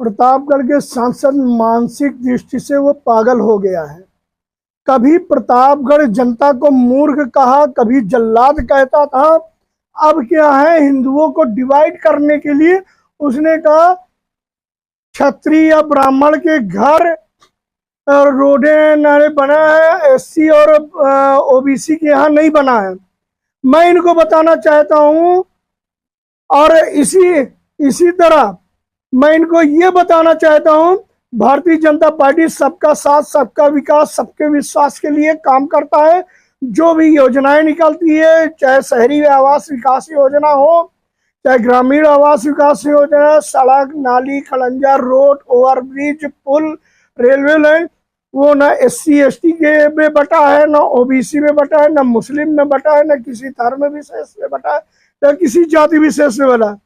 प्रतापगढ़ के सांसद मानसिक दृष्टि से वो पागल हो गया है। कभी प्रतापगढ़ जनता को मूर्ख कहा, कभी जल्लाद कहता था। अब क्या है, हिंदुओं को डिवाइड करने के लिए उसने कहा क्षत्रिय या ब्राह्मण के घर और रोडें नाले बना है, एससी और ओबीसी के यहाँ नहीं बना है। मैं इनको बताना चाहता हूं और इसी तरह मैं इनको ये बताना चाहता हूं, भारतीय जनता पार्टी सबका साथ, सबका विकास, सबके विश्वास के लिए काम करता है। जो भी योजनाएं निकलती है, चाहे शहरी आवास विकास योजना हो, चाहे ग्रामीण आवास विकास योजना, सड़क, नाली, खड़ंजा, रोड, ओवरब्रिज, पुल, रेलवे लाइन, वो ना एससी एसटी के में बटा है, ना ओबीसी में बटा है, ना मुस्लिम में बटा है, ना किसी धर्म विशेष में बटा है, ना किसी जाति विशेष में बटा है।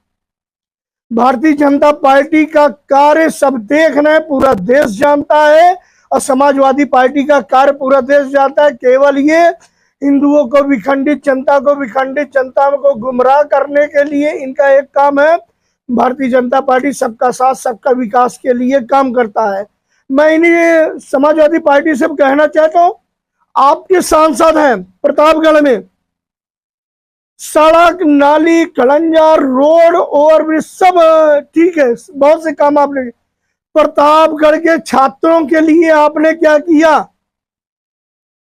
भारतीय जनता पार्टी का कार्य सब देख रहे हैं, पूरा देश जानता है, और समाजवादी पार्टी का कार्य पूरा देश जानता है। केवल ये हिंदुओं को विखंडित, जनता को विखंडित, जनता को गुमराह करने के लिए इनका एक काम है। भारतीय जनता पार्टी सबका साथ, सबका विकास के लिए काम करता है। मैं इन्हीं समाजवादी पार्टी से कहना चाहता हूं, आपके सांसद हैं प्रतापगढ़ में, सड़क, नाली, खड़ंजा, रोड, ओवरब्रिज सब ठीक है, बहुत से काम आपने। प्रतापगढ़ के छात्रों के लिए आपने क्या किया?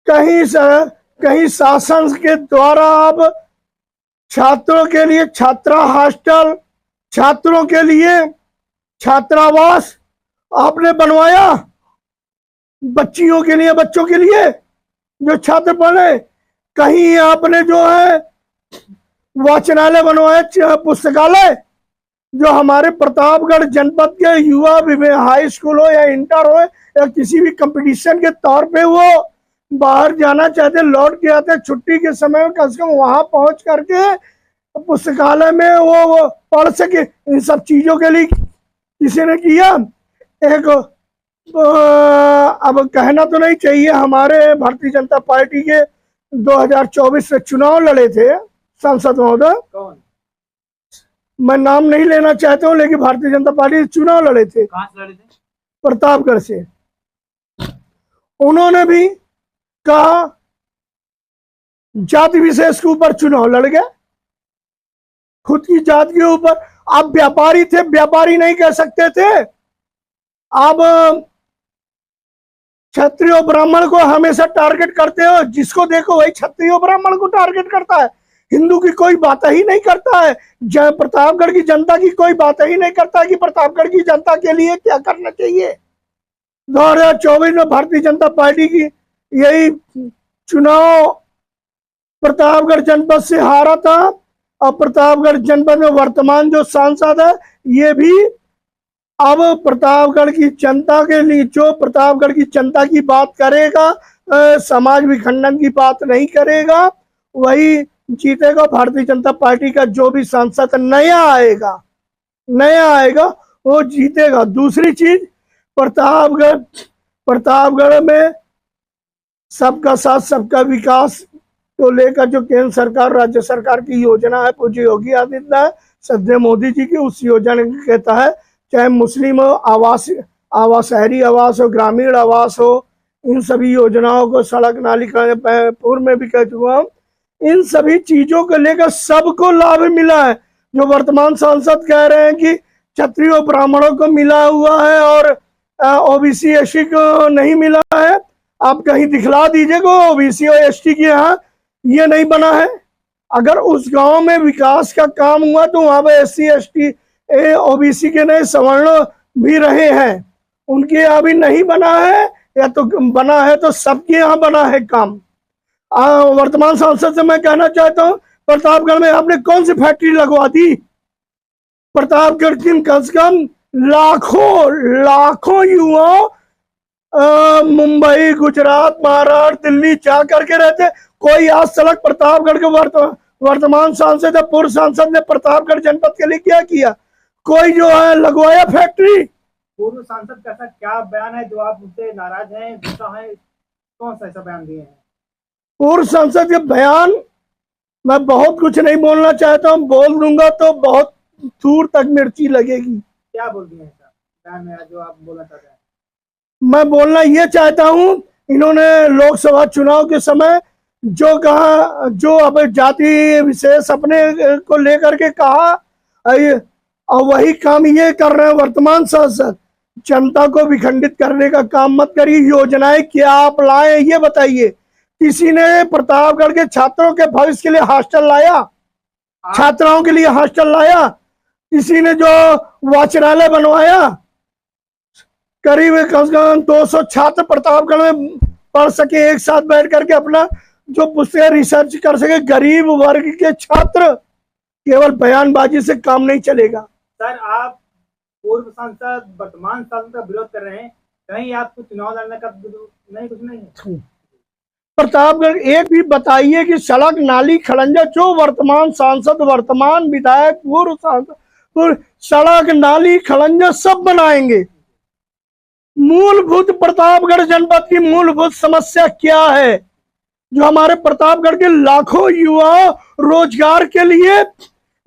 कहीं शासन के द्वारा आप छात्रों के लिए छात्रा हॉस्टल, छात्रों के लिए छात्रावास आपने बनवाया? बच्चियों के लिए, बच्चों के लिए जो छात्र पढ़े? कहीं आपने जो है वाचनालय बनवाया, पुस्तकालय? जो हमारे प्रतापगढ़ जनपद के युवा हाई स्कूल हो या इंटर हो या किसी भी कंपटीशन के तौर पे वो बाहर जाना चाहते, लौट के आते छुट्टी के समय में, कम से कम वहां पहुंच करके पुस्तकालय में वो पढ़ सके। इन सब चीजों के लिए किसी ने किया? एक अब कहना तो नहीं चाहिए, हमारे भारतीय जनता पार्टी के 2024 में चुनाव लड़े थे सांसद महोदय, मैं नाम नहीं लेना चाहता हूं, लेकिन भारतीय जनता पार्टी से चुनाव लड़े थे। कहां से लड़े थे? प्रतापगढ़ से। उन्होंने भी कहा जाति विशेष के ऊपर चुनाव लड़ गए, खुद की जात के ऊपर। आप व्यापारी थे, व्यापारी नहीं कह सकते थे? आप क्षत्रिय ब्राह्मण को हमेशा टारगेट करते हो, जिसको देखो वही क्षत्रिय ब्राह्मण को टारगेट करता है। हिंदू की कोई बात ही नहीं करता है, प्रतापगढ़ की जनता की कोई बात ही नहीं करता कि प्रतापगढ़ की जनता के लिए क्या करना चाहिए। 2024 में भारतीय जनता पार्टी की यही चुनाव प्रतापगढ़ जनपद से हारा था, और प्रतापगढ़ जनपद में वर्तमान जो सांसद है ये भी अब प्रतापगढ़ की जनता के लिए, जो प्रतापगढ़ की जनता की बात करेगा, समाज विखंडन की बात नहीं करेगा, वही जीतेगा। भारतीय जनता पार्टी का जो भी सांसद नया आएगा वो जीतेगा। दूसरी चीज, प्रतापगढ़ में सबका साथ, सबका विकास को लेकर जो केंद्र सरकार, राज्य सरकार की योजना है, पूज्य योगी आदित्यनाथ, श्रद्धेय मोदी जी की, उस योजना के तहत चाहे मुस्लिम आवास, शहरी आवास हो, ग्रामीण आवास हो, इन सभी योजनाओं को, सड़क, नाली, पूर्व में भी कह चुका हूं, इन सभी चीजों को लेकर सबको लाभ मिला है। जो वर्तमान सांसद कह रहे हैं कि क्षत्रिय ब्राह्मणों को मिला हुआ है और ओबीसी एसटी को नहीं मिला है, आप कहीं दिखला दीजिएगा ओबीसी और एसटी के यहाँ ये नहीं बना है। अगर उस गांव में विकास का काम हुआ तो वहां पर एससी एसटी ओबीसी के नहीं, सवर्ण भी रहे हैं, उनके यहाँ भी नहीं बना है, या तो बना है तो सबके यहाँ बना है काम। वर्तमान सांसद से मैं कहना चाहता हूँ, प्रतापगढ़ में आपने कौन सी फैक्ट्री लगवा दी? प्रतापगढ़ की कम से कम लाखों युवा मुंबई, गुजरात, महाराष्ट्र, दिल्ली जा करके रहते। कोई आज तक प्रतापगढ़ के वर्तमान सांसद या पूर्व सांसद ने प्रतापगढ़ जनपद के लिए क्या किया? कोई जो है लगवाया फैक्ट्री? पूर्व सांसद का क्या बयान है जो आप मुझसे नाराज हैं, गुस्सा है, कौन सा ऐसा बयान दिए हैं? पूर्व सांसद के बयान मैं बहुत कुछ नहीं बोलना चाहता हूँ, बोल दूंगा तो बहुत दूर तक मिर्ची लगेगी। क्या बोल दिए हैं? बयान में जो आप बोलना चाहते हैं? मैं बोलना ये चाहता हूं, इन्होंने लोकसभा चुनाव के समय जो कहा, जो अब जाति विशेष अपने को लेकर के कहा, और वही काम ये कर रहे हैं वर्तमान सांसद। जनता को विखंडित करने का काम मत करिए। योजनाएं क्या आप लाए ये बताइए। किसी ने प्रतापगढ़ के छात्रों के भविष्य के लिए हॉस्टल लाया? छात्राओं के लिए हॉस्टल लाया? किसी ने जो वाचनालय बनवाया? करीब कम से कम 200 छात्र प्रतापगढ़ में पढ़ सके, एक साथ बैठ करके अपना जो पुस्तकें रिसर्च कर सके। गरीब वर्ग के छात्र, केवल बयानबाजी से काम नहीं चलेगा। सर, आप पूर्व सांसद वर्तमान सांसद का विरोध कर रहे हैं, कहीं आपको चुनाव लड़ने का नहीं, कुछ नहीं है? प्रतापगढ़ एक भी बताइए कि सड़क, नाली, खड़ंजा, जो वर्तमान सांसद, वर्तमान विधायक, पूर्व सांसद, सड़क, नाली, खड़ंजा सब बनाएंगे। मूलभूत प्रतापगढ़ जनपद की मूलभूत समस्या क्या है? जो हमारे प्रतापगढ़ के लाखों युवा रोजगार के लिए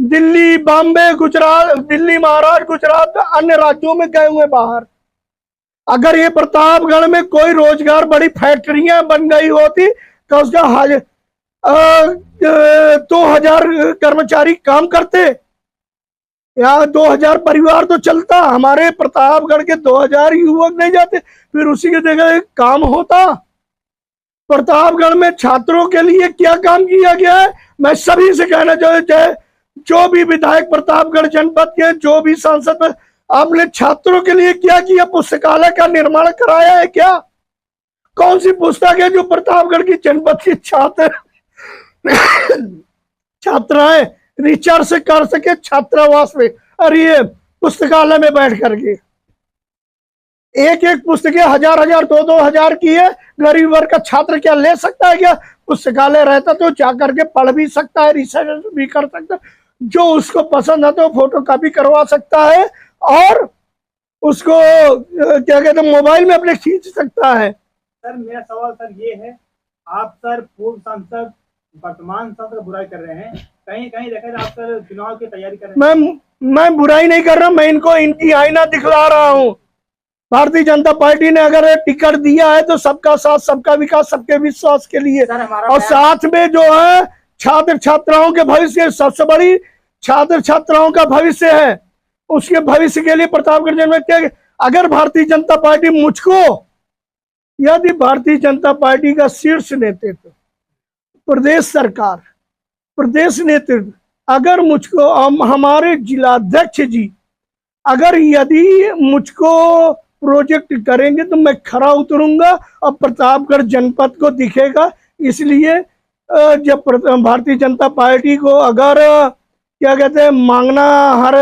दिल्ली, बॉम्बे, गुजरात, दिल्ली, महाराष्ट्र, गुजरात, अन्य राज्यों में गए हुए बाहर। अगर ये प्रतापगढ़ में कोई रोजगार, बड़ी फैक्ट्रियां बन गई होती तो उसका 2000 कर्मचारी काम करते, या 2000 परिवार तो चलता। हमारे प्रतापगढ़ के 2000 युवक नहीं जाते, फिर उसी के जगह काम होता। प्रतापगढ़ में छात्रों के लिए क्या काम किया गया है? मैं सभी से कहना चाहता हूं, जो भी विधायक प्रतापगढ़ जनपद के, जो भी सांसद, आपने छात्रों के लिए क्या किया? पुस्तकालय का निर्माण कराया है क्या? कौन सी पुस्तक है जो प्रतापगढ़ की जनपद की छात्राएं रिसर्च कर सके छात्रावास में? अरे ये पुस्तकालय में बैठ करके एक एक पुस्तकें 1000 2-2000 की है। गरीब वर्ग का छात्र क्या ले सकता है क्या? पुस्तकालय रहता तो जाकर के पढ़ भी सकता है, रिसर्च भी कर सकता है, जो उसको पसंद है तो फोटो कॉपी करवा सकता है और उसको क्या कहते हैं मोबाइल में अपने खींच सकता है। सर, मेरा सवाल सर ये है, आप सर पूर्व सांसद वर्तमान सांसद का बुराई कर रहे हैं, कहीं कहीं देखा आप सर चुनाव की तैयारी कर रहे हैं। मैं बुराई नहीं कर रहा, मैं इनको इनकी आईना दिखला रहा हूँ। भारतीय जनता पार्टी ने अगर टिकट दिया है तो सबका साथ, सबका विकास, सबके विश्वास के लिए, और साथ में जो है छात्र छात्राओं के भविष्य, सबसे बड़ी छात्र छात्राओं का भविष्य है, उसके भविष्य के लिए प्रतापगढ़ जनपद के, अगर भारतीय जनता पार्टी मुझको, यदि भारतीय जनता पार्टी का शीर्ष नेतृत्व, प्रदेश सरकार, प्रदेश नेतृत्व अगर मुझको, हमारे जिलाध्यक्ष जी अगर यदि मुझको प्रोजेक्ट करेंगे तो मैं खरा उतरूंगा और प्रतापगढ़ जनपद को दिखेगा। इसलिए जब भारतीय जनता पार्टी को अगर क्या कहते हैं मांगना हर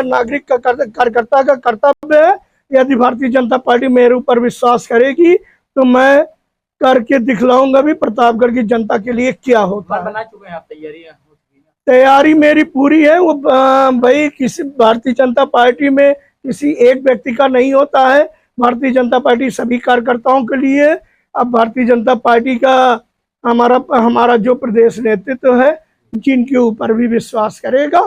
नागरिक का कार्यकर्ता का कर्तव्य है, यदि भारतीय जनता पार्टी मेरे ऊपर विश्वास करेगी तो मैं करके दिखलाऊंगा भी प्रतापगढ़ की जनता के लिए क्या होता है। बना चुके हैं आप? तैयारी मेरी पूरी है। वो भाई किसी भारतीय जनता पार्टी में किसी एक व्यक्ति का नहीं होता है। भारतीय जनता पार्टी सभी कार्यकर्ताओं के लिए। अब भारतीय जनता पार्टी का हमारा जो प्रदेश नेतृत्व है, जिनके ऊपर भी विश्वास करेगा